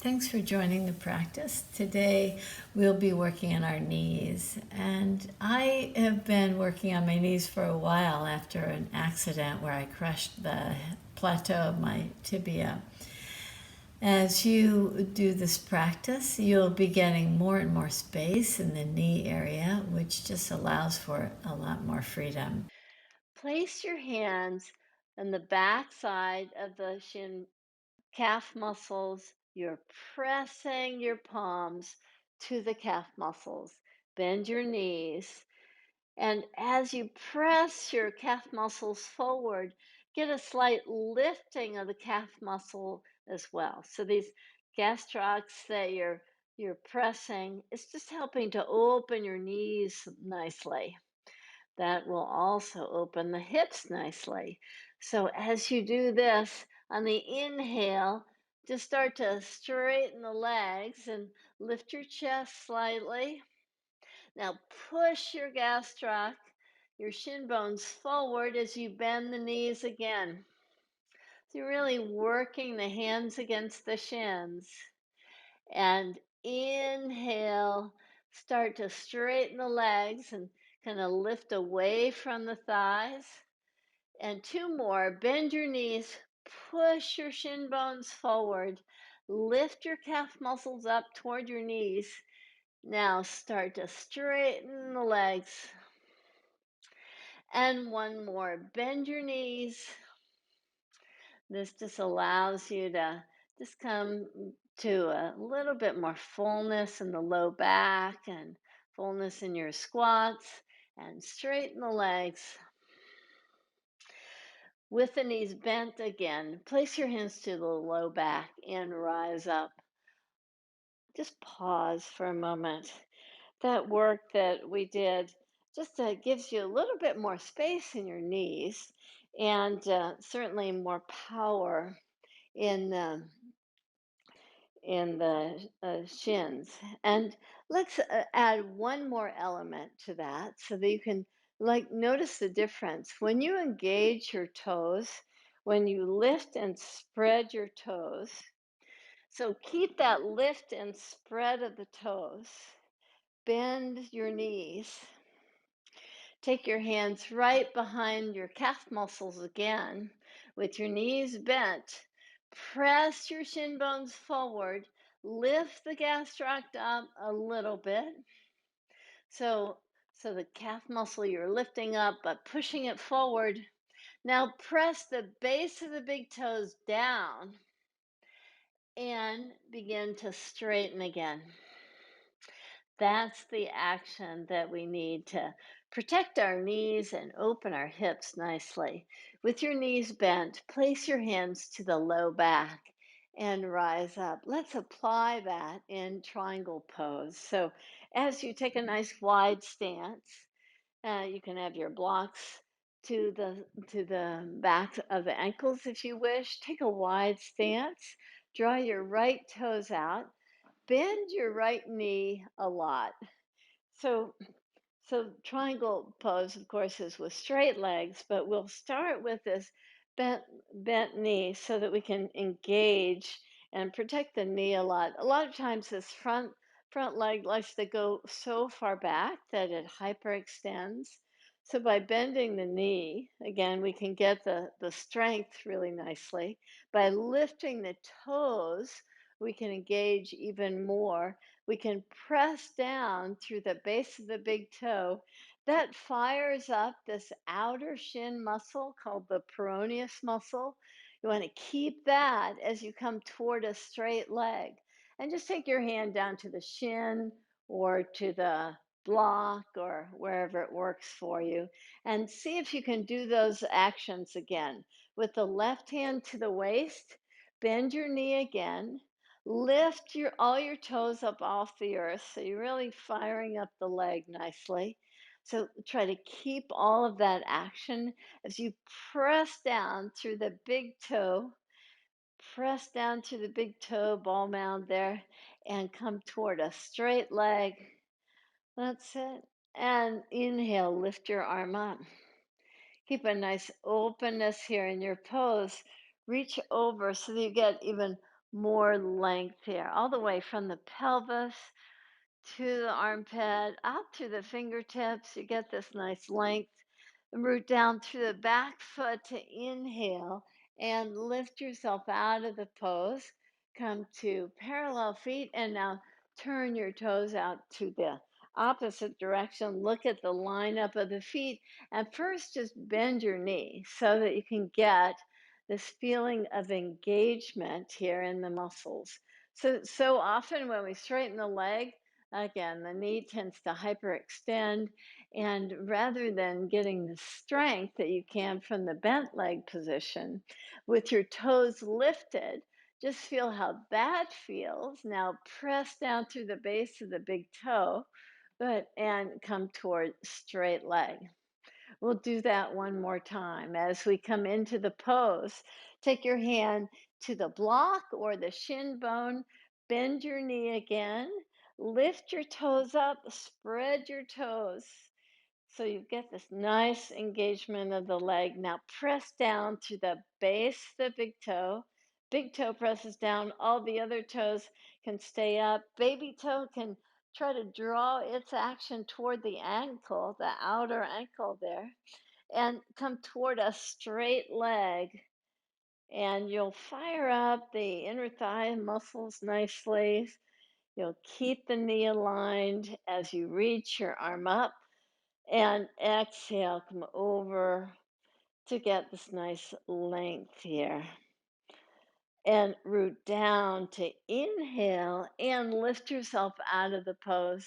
Thanks for joining the practice. Today we'll be working on our knees. And I have been working on my knees for a while after an accident where I crushed the plateau of my tibia. As you do this practice, you'll be getting more and more space in the knee area, which just allows for a lot more freedom. Place your hands on the back side of the shin calf muscles. You're pressing your palms to the calf muscles. Bend your knees. And as you press your calf muscles forward, get a slight lifting of the calf muscle as well. So these gastrocs that you're pressing, it's just helping to open your knees nicely. That will also open the hips nicely. So as you do this, on the inhale, just start to straighten the legs and lift your chest slightly. Now push your gastroc, your shin bones forward as you bend the knees again. So you're really working the hands against the shins. And inhale, start to straighten the legs and kind of lift away from the thighs. And two more, bend your knees, push your shin bones forward, lift your calf muscles up toward your knees. Now start to straighten the legs. And one more, bend your knees. This just allows you to just come to a little bit more fullness in the low back and fullness in your squats and straighten the legs. With the knees bent again, place your hands to the low back and rise up. Just pause for a moment. That work that we did just gives you a little bit more space in your knees and certainly more power in the shins. And let's add one more element to that so that you can like notice the difference. When you engage your toes, when you lift and spread your toes, so keep that lift and spread of the toes, bend your knees. Take your hands right behind your calf muscles again with your knees bent. Press your shin bones forward. Lift the gastroc up a little bit. So, so the calf muscle you're lifting up but pushing it forward. Now press the base of the big toes down and begin to straighten again. That's the action that we need to protect our knees and open our hips nicely. With your knees bent, place your hands to the low back and rise up. Let's apply that in triangle pose. So as you take a nice wide stance, you can have your blocks to the back of the ankles if you wish. Take a wide stance. Draw your right toes out. Bend your right knee a lot. So, so triangle pose, of course, is with straight legs, but we'll start with this bent bent knee so that we can engage and protect the knee a lot. A lot of times this front leg likes to go so far back that it hyperextends. So by bending the knee, again, we can get the strength really nicely. By lifting the toes, we can engage even more. We can press down through the base of the big toe. That fires up this outer shin muscle called the peroneus muscle. You want to keep that as you come toward a straight leg. And just take your hand down to the shin or to the block or wherever it works for you. And see if you can do those actions again. With the left hand to the waist, bend your knee again. Lift your all your toes up off the earth. So you're really firing up the leg nicely. So try to keep all of that action as you press down through the big toe, press down through the big toe ball mound there, and come toward a straight leg. That's it. And inhale, lift your arm up. Keep a nice openness here in your pose. Reach over so that you get even More length here, all the way from the pelvis to the armpit, out to the fingertips. You get this nice length. Root down through the back foot to inhale and lift yourself out of the pose. Come to parallel feet and now turn your toes out to the opposite direction. Look at the lineup of the feet and first just bend your knee so that you can get this feeling of engagement here in the muscles. So often when we straighten the leg, again, the knee tends to hyperextend, and rather than getting the strength that you can from the bent leg position, with your toes lifted, just feel how that feels. Now press down through the base of the big toe, but and come toward straight leg. We'll do that one more time. As we come into the pose, take your hand to the block or the shin bone, bend your knee again, lift your toes up, spread your toes. So you get this nice engagement of the leg. Now press down to the base of the big toe. Big toe presses down, all the other toes can stay up. Baby toe can try to draw its action toward the ankle, the outer ankle there, and come toward a straight leg. And you'll fire up the inner thigh muscles nicely. You'll keep the knee aligned as you reach your arm up and exhale, come over to get this nice length here. And root down to inhale and lift yourself out of the pose.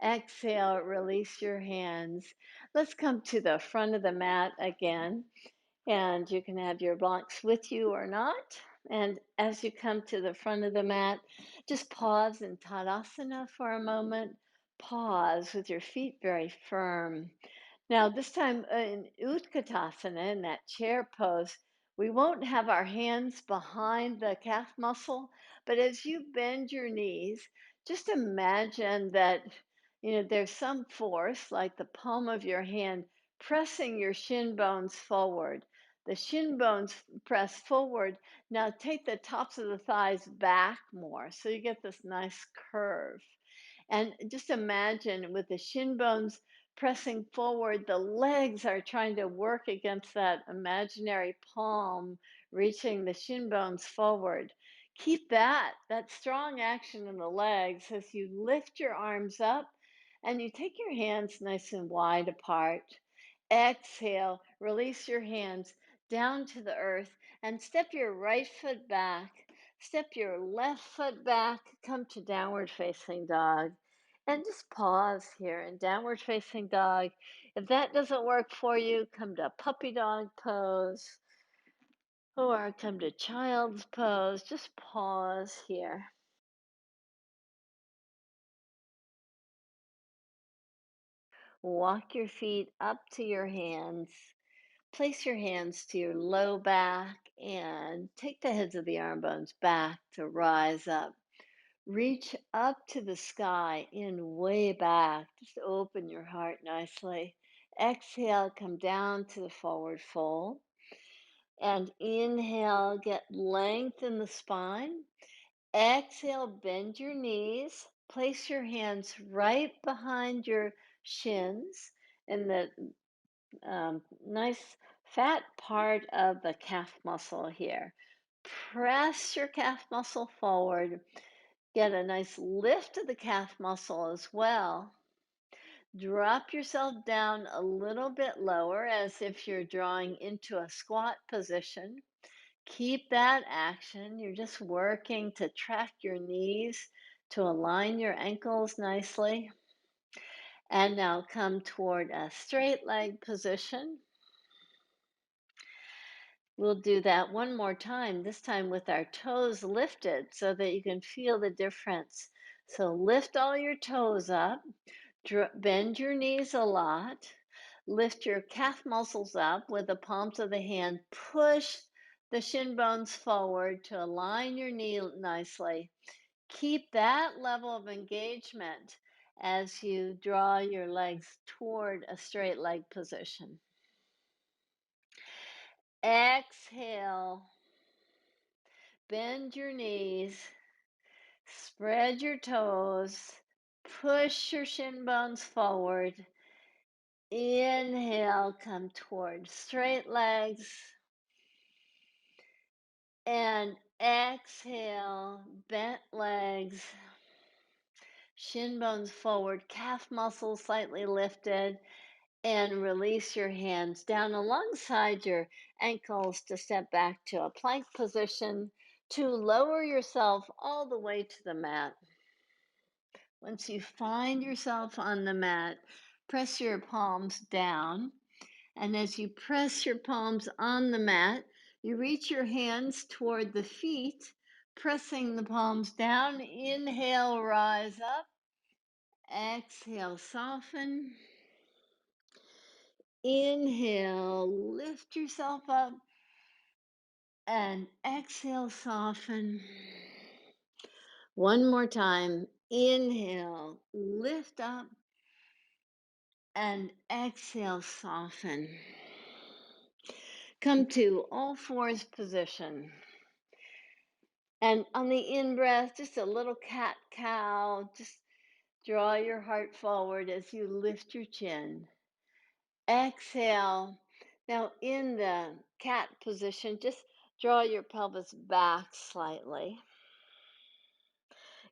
Exhale, release your hands. Let's come to the front of the mat again. And you can have your blocks with you or not. And as you come to the front of the mat, just pause in Tadasana for a moment. Pause with your feet very firm. Now, this time in Utkatasana, in that chair pose, we won't have our hands behind the calf muscle, but as you bend your knees, just imagine that there's some force, like the palm of your hand, pressing your shin bones forward. The shin bones press forward. Now take the tops of the thighs back more, so you get this nice curve. And just imagine with the shin bones pressing forward, the legs are trying to work against that imaginary palm, reaching the shin bones forward. Keep that strong action in the legs as you lift your arms up and you take your hands nice and wide apart. Exhale, release your hands down to the earth and step your right foot back. Step your left foot back, come to downward facing dog. And just pause here in downward facing dog. If that doesn't work for you, come to puppy dog pose or come to child's pose. Just pause here. Walk your feet up to your hands. Place your hands to your low back and take the heads of the arm bones back to rise up. Reach up to the sky in way back. Just open your heart nicely. Exhale, come down to the forward fold. And inhale, get length in the spine. Exhale, bend your knees. Place your hands right behind your shins in the nice fat part of the calf muscle here. Press your calf muscle forward. Get a nice lift of the calf muscle as well. Drop yourself down a little bit lower as if you're drawing into a squat position. Keep that action. You're just working to track your knees to align your ankles nicely. And now come toward a straight leg position. We'll do that one more time, this time with our toes lifted so that you can feel the difference. So lift all your toes up, bend your knees a lot, lift your calf muscles up with the palms of the hand, push the shin bones forward to align your knee nicely. Keep that level of engagement as you draw your legs toward a straight leg position. Exhale. Bend your knees, spread your toes, push your shin bones forward. Inhale, come towards straight legs. And exhale, bent legs, shin bones forward, calf muscles slightly lifted, and release your hands down alongside your ankles to step back to a plank position to lower yourself all the way to the mat. Once you find yourself on the mat, press your palms down. And as you press your palms on the mat, you reach your hands toward the feet, pressing the palms down. Inhale, rise up. Exhale, soften. Inhale, lift yourself up. And exhale, soften. One more time. Inhale, lift up. And exhale, soften. Come to all fours position. And on the in breath, just a little cat cow. Just draw your heart forward as you lift your chin. Exhale. Now, in the cat position, just draw your pelvis back slightly.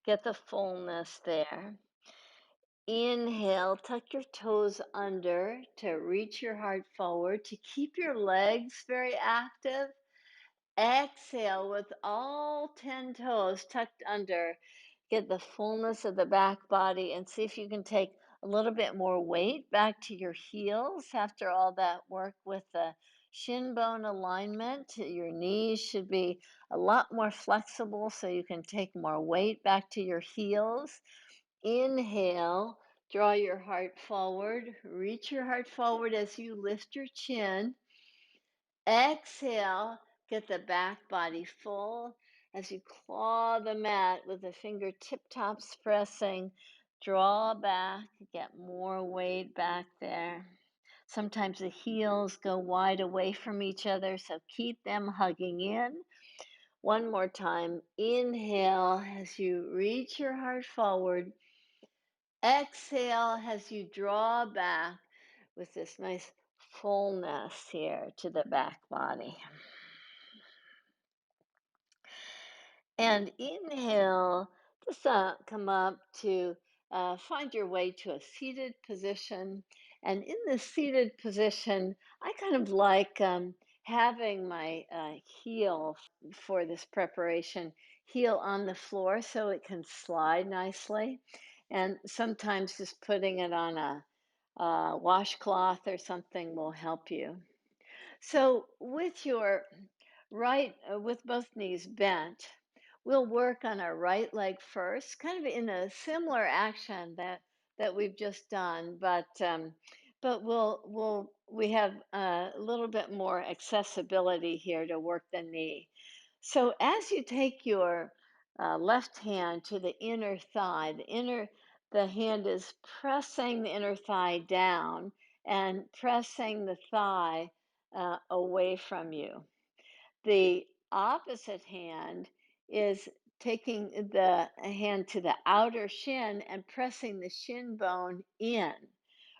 Get the fullness there. Inhale, tuck your toes under to reach your heart forward, to keep your legs very active. Exhale with all 10 toes tucked under. Get the fullness of the back body and see if you can take a little bit more weight back to your heels after all that work with the shin bone alignment. Your knees should be a lot more flexible so you can take more weight back to your heels. Inhale, draw your heart forward, reach your heart forward as you lift your chin. Exhale, get the back body full as you claw the mat with the fingertip tops pressing. Draw back, get more weight back there. Sometimes the heels go wide away from each other, so keep them hugging in. One more time. Inhale as you reach your heart forward. Exhale as you draw back with this nice fullness here to the back body. And inhale, just come up to find your way to a seated position. And in the seated position, I kind of like having my heel for this preparation, heel on the floor so it can slide nicely. And sometimes just putting it on a washcloth or something will help you. So with your with both knees bent, we'll work on our right leg first, kind of in a similar action that we've just done, but we have a little bit more accessibility here to work the knee. So as you take your left hand to the inner thigh, the hand is pressing the inner thigh down and pressing the thigh away from you. The opposite hand is taking the hand to the outer shin and pressing the shin bone in,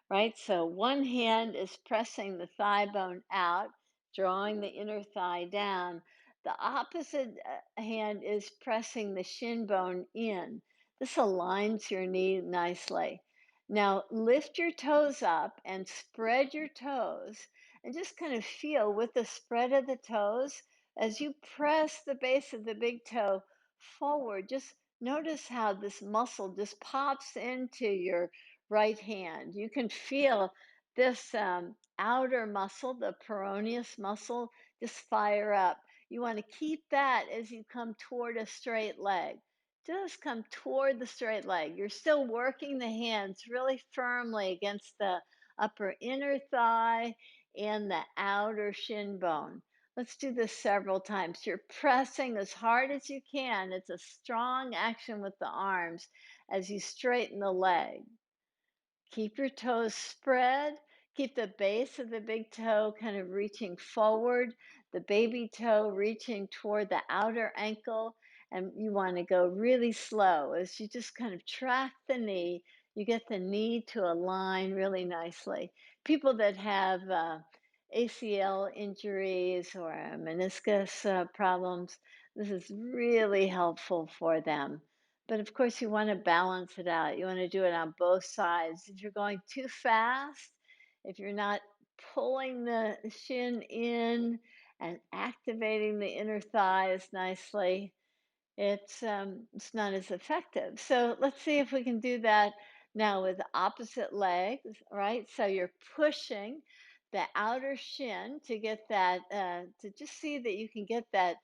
right? So one hand is pressing the thigh bone out, drawing the inner thigh down. The opposite hand is pressing the shin bone in. This aligns your knee nicely. Now lift your toes up and spread your toes and just kind of feel with the spread of the toes as you press the base of the big toe forward. Just notice how this muscle just pops into your right hand. You can feel this outer muscle, the peroneus muscle, just fire up. You want to keep that as you come toward a straight leg. Just come toward the straight leg. You're still working the hands really firmly against the upper inner thigh and the outer shin bone. Let's do this several times. You're pressing as hard as you can. It's a strong action with the arms as you straighten the leg. Keep your toes spread. Keep the base of the big toe kind of reaching forward, the baby toe reaching toward the outer ankle. And you want to go really slow as you just kind of track the knee. You get the knee to align really nicely. People that have ACL injuries or meniscus problems, this is really helpful for them. But of course, you want to balance it out. You want to do it on both sides. If you're going too fast, if you're not pulling the shin in and activating the inner thighs nicely, it's not as effective. So let's see if we can do that now with the opposite legs, right? So you're pushing the outer shin to get that to just see that you can get that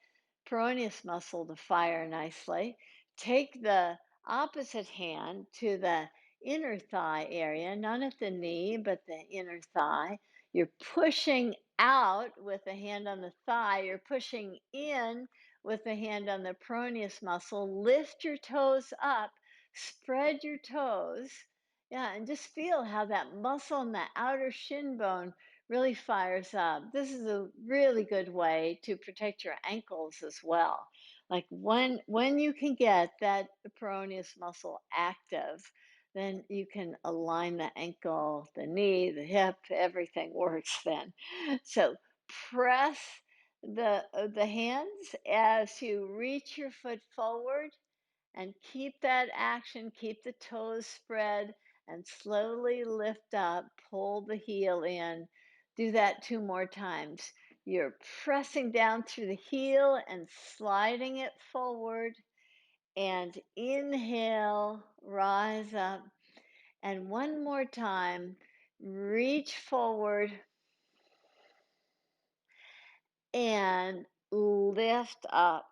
peroneus muscle to fire nicely. Take the opposite hand to the inner thigh area, not at the knee, but the inner thigh. You're pushing out with the hand on the thigh. You're pushing in with the hand on the peroneus muscle. Lift your toes up, spread your toes. Yeah, and just feel how that muscle in the outer shin bone really fires up. This is a really good way to protect your ankles as well. Like when you can get that peroneus muscle active, then you can align the ankle, the knee, the hip, everything works then. So press the hands as you reach your foot forward and keep that action, keep the toes spread and slowly lift up, pull the heel in. Do that two more times. You're pressing down through the heel and sliding it forward and inhale, rise up. And one more time, reach forward and lift up.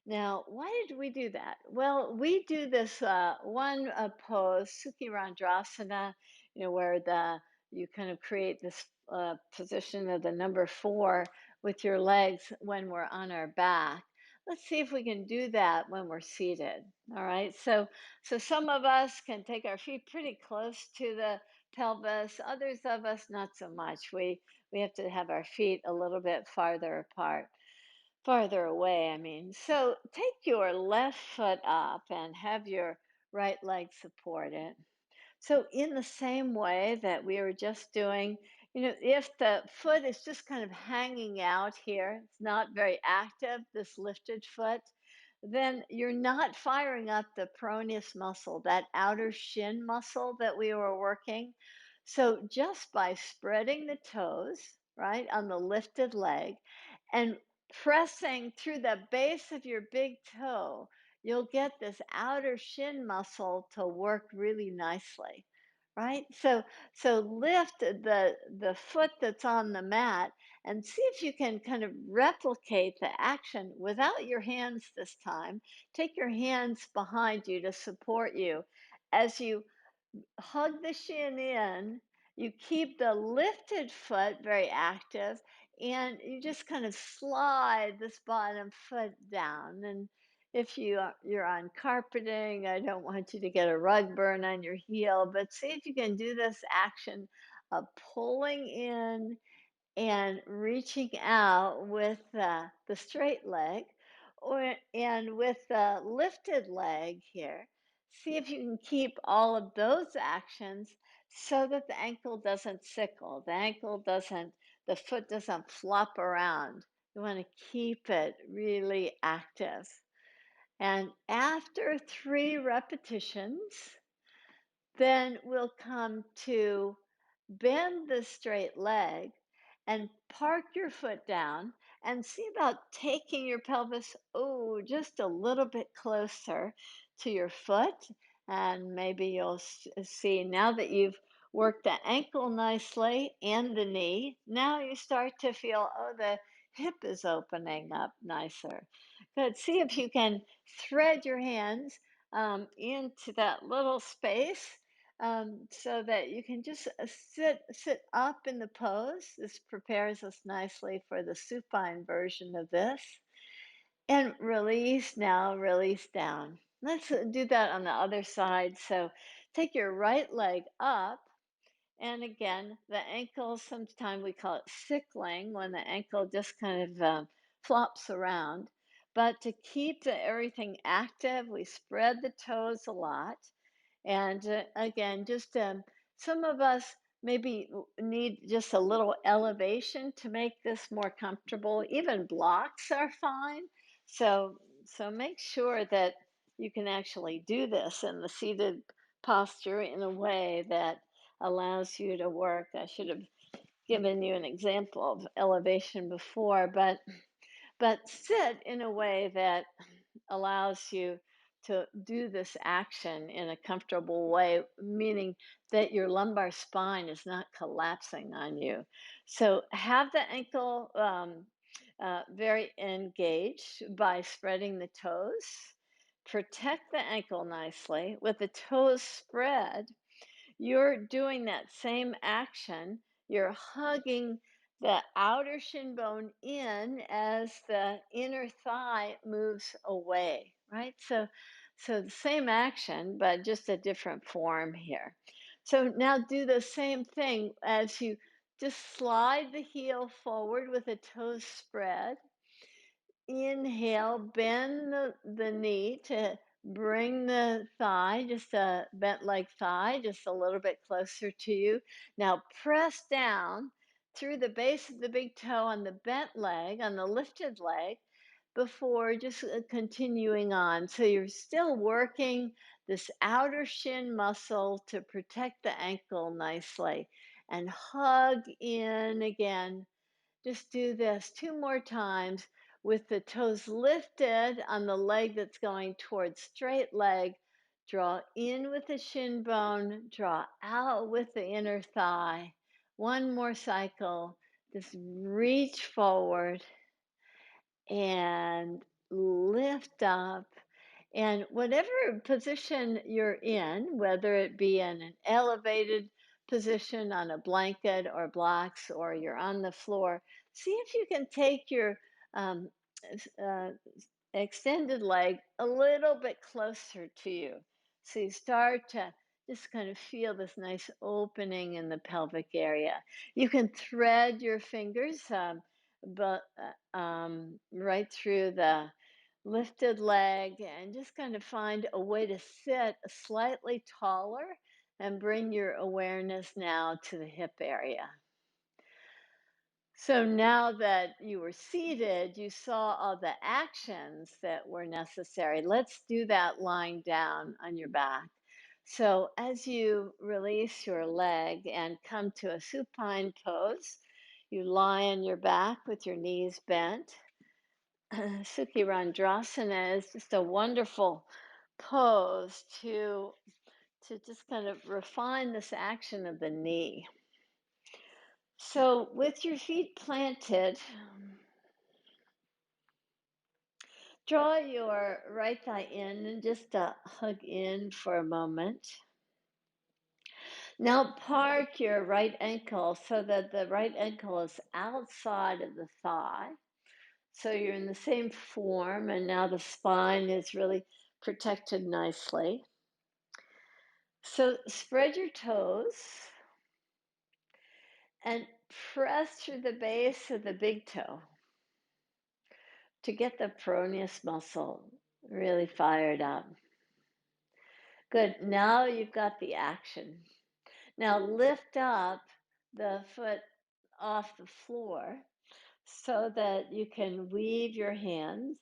Now, why did we do that? Well, we do this one pose, Sukhi Randrasana, where you kind of create this position of the number four with your legs when we're on our back. Let's see if we can do that when we're seated. All right. So some of us can take our feet pretty close to the pelvis. Others of us not so much. We have to have our feet a little bit farther apart. Farther away, I mean. So take your left foot up and have your right leg support it. So, in the same way that we were just doing, if the foot is just kind of hanging out here, it's not very active, this lifted foot, then you're not firing up the peroneus muscle, that outer shin muscle that we were working. So, just by spreading the toes, right, on the lifted leg and pressing through the base of your big toe, you'll get this outer shin muscle to work really nicely, right? So lift the foot that's on the mat and see if you can kind of replicate the action without your hands this time. Take your hands behind you to support you as you hug the shin in, you keep the lifted foot very active, and you just kind of slide this bottom foot down. And if you're on carpeting, I don't want you to get a rug burn on your heel, but see if you can do this action of pulling in and reaching out with the straight leg and with the lifted leg here. See if you can keep all of those actions so that the ankle doesn't sickle, the foot doesn't flop around. You want to keep it really active. And after 3 repetitions, then we'll come to bend the straight leg and park your foot down and see about taking your pelvis, just a little bit closer to your foot. And maybe you'll see now that you've worked the ankle nicely and the knee, now you start to feel, the hip is opening up nicer. Good. See if you can thread your hands into that little space so that you can just sit up in the pose. This prepares us nicely for the supine version of this. And release now, release down. Let's do that on the other side. So take your right leg up And again, the ankle, sometimes we call it sickling when the ankle just kind of flops around. But to keep everything active, we spread the toes a lot. And again, just some of us maybe need just a little elevation to make this more comfortable. Even blocks are fine. So make sure that you can actually do this in the seated posture in a way that allows you to work. I should have given you an example of elevation before, but sit in a way that allows you to do this action in a comfortable way, meaning that your lumbar spine is not collapsing on you. So have the ankle very engaged by spreading the toes. Protect the ankle nicely with the toes spread. You're doing that same action. You're hugging the outer shin bone in as the inner thigh moves away, right? So the same action, but just a different form here. So now do the same thing as you just slide the heel forward with the toes spread. Inhale, bend the knee to bring the thigh, just a bent leg thigh, just a little bit closer to you. Now press down through the base of the big toe on the bent leg, on the lifted leg, before just continuing on. So you're still working this outer shin muscle to protect the ankle nicely. And hug in again. Just do this two more times with the toes lifted on the leg that's going towards straight leg. Draw in with the shin bone, draw out with the inner thigh. One more cycle. Just reach forward and lift up. And whatever position you're in, whether it be in an elevated position on a blanket or blocks, or you're on the floor, see if you can take your um, uh, extended leg a little bit closer to you. So you start to just kind of feel this nice opening in the pelvic area. You can thread your fingers but right through the lifted leg and just kind of find a way to sit slightly taller and bring your awareness now to the hip area. So now that you were seated, you saw all the actions that were necessary. Let's do that lying down on your back. So as you release your leg and come to a supine pose, you lie on your back with your knees bent. Sukhi Randrasana is just a wonderful pose to just kind of refine this action of the knee. So with your feet planted, draw your right thigh in and just hug in for a moment. Now park your right ankle so that the right ankle is outside of the thigh. So you're in the same form, and now the spine is really protected nicely. So spread your toes and press through the base of the big toe to get the peroneus muscle really fired up. Good. Now you've got the action. Now lift up the foot off the floor so that you can weave your hands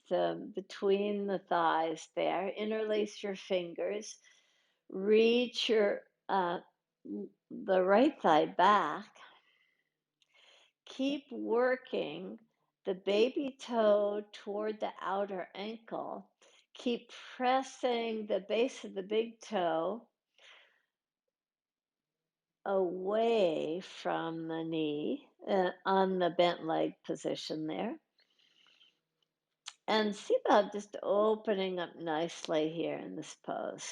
between the thighs there, interlace your fingers, reach the right thigh back. Keep working the baby toe toward the outer ankle. Keep pressing the base of the big toe away from the knee on the bent leg position there. And see about just opening up nicely here in this pose.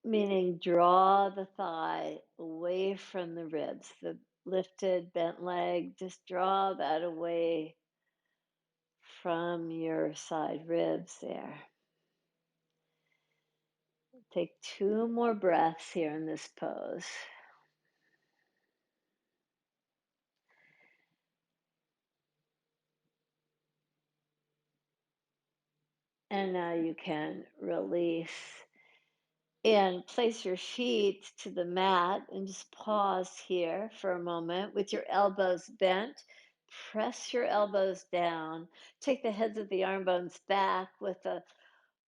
Meaning draw the thigh away from the ribs, the lifted, bent leg, just draw that away from your side ribs there. Take two more breaths here in this pose. And now you can release and place your feet to the mat and just pause here for a moment with your elbows bent. Press your elbows down. Take the heads of the arm bones back with the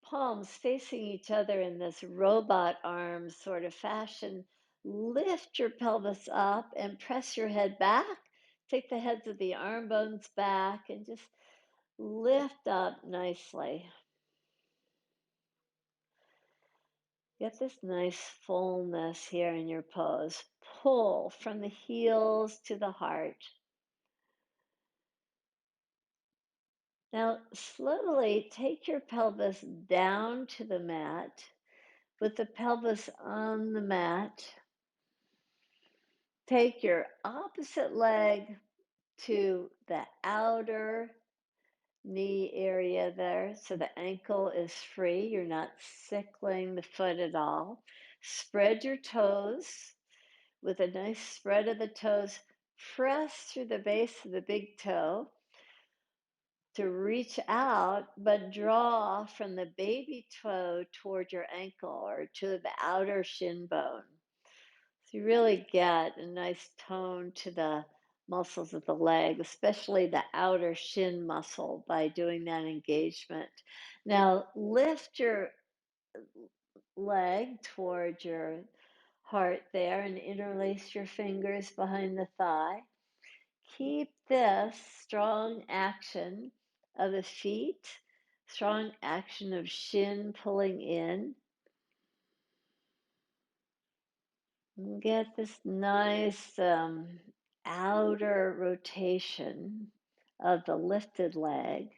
palms facing each other in this robot arm sort of fashion. Lift your pelvis up and press your head back. Take the heads of the arm bones back and just lift up nicely. Get this nice fullness here in your pose. Pull from the heels to the heart. Now, slowly take your pelvis down to the mat with the pelvis on the mat. Take your opposite leg to the outer knee area there so the ankle is free. You're not sickling the foot at all. Spread your toes with a nice spread of the toes. Press through the base of the big toe to reach out, but draw from the baby toe toward your ankle or to the outer shin bone. So you really get a nice tone to the muscles of the leg, especially the outer shin muscle by doing that engagement. Now lift your leg toward your heart there and interlace your fingers behind the thigh. Keep this strong action of the feet, strong action of shin pulling in. And get this nice outer rotation of the lifted leg.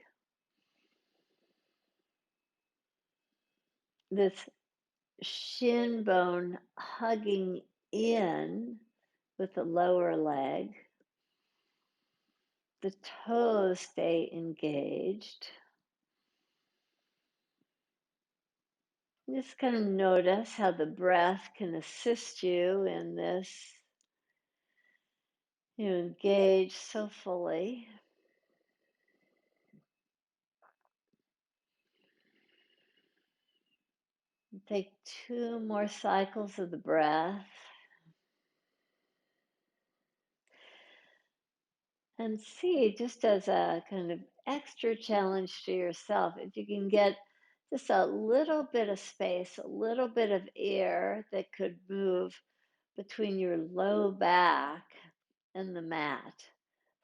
This shin bone hugging in with the lower leg. The toes stay engaged. Just kind of notice how the breath can assist you in this. You engage so fully. Take two more cycles of the breath. And see, just as a kind of extra challenge to yourself, if you can get just a little bit of space, a little bit of air that could move between your low back and the mat.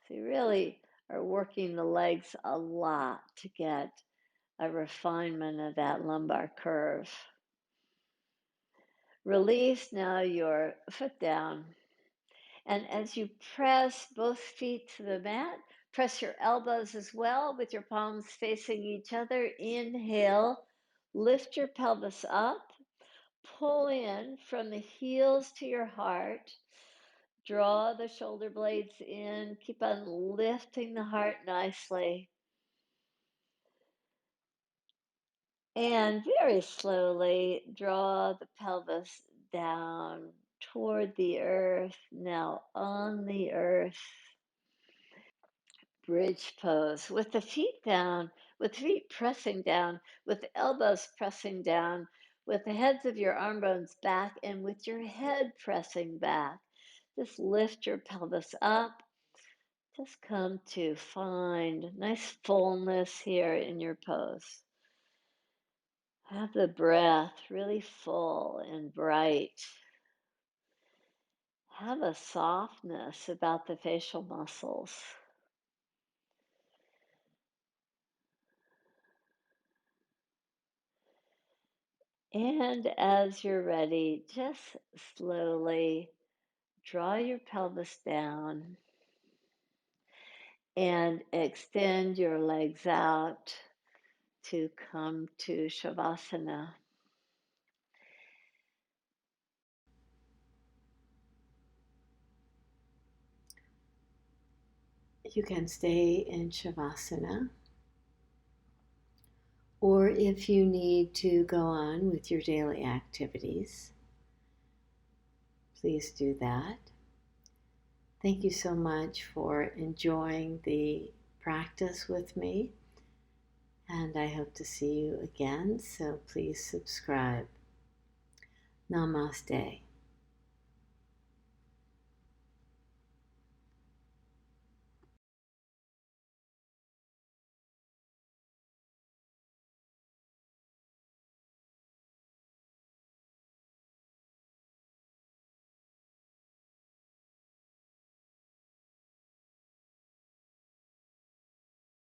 So you really are working the legs a lot to get a refinement of that lumbar curve. Release now your foot down. And as you press both feet to the mat, press your elbows as well with your palms facing each other. Inhale, lift your pelvis up, pull in from the heels to your heart. Draw the shoulder blades in. Keep on lifting the heart nicely. And very slowly draw the pelvis down toward the earth, now on the earth. Bridge pose with the feet down, with feet pressing down, with the elbows pressing down, with the heads of your arm bones back, and with your head pressing back. Just lift your pelvis up. Just come to find nice fullness here in your pose. Have the breath really full and bright. Have a softness about the facial muscles. And as you're ready, just slowly draw your pelvis down and extend your legs out to come to Shavasana. You can stay in Shavasana Or if you need to go on with your daily activities, please do that. Thank you so much for enjoying the practice with me, and I hope to see you again, so please subscribe. Namaste.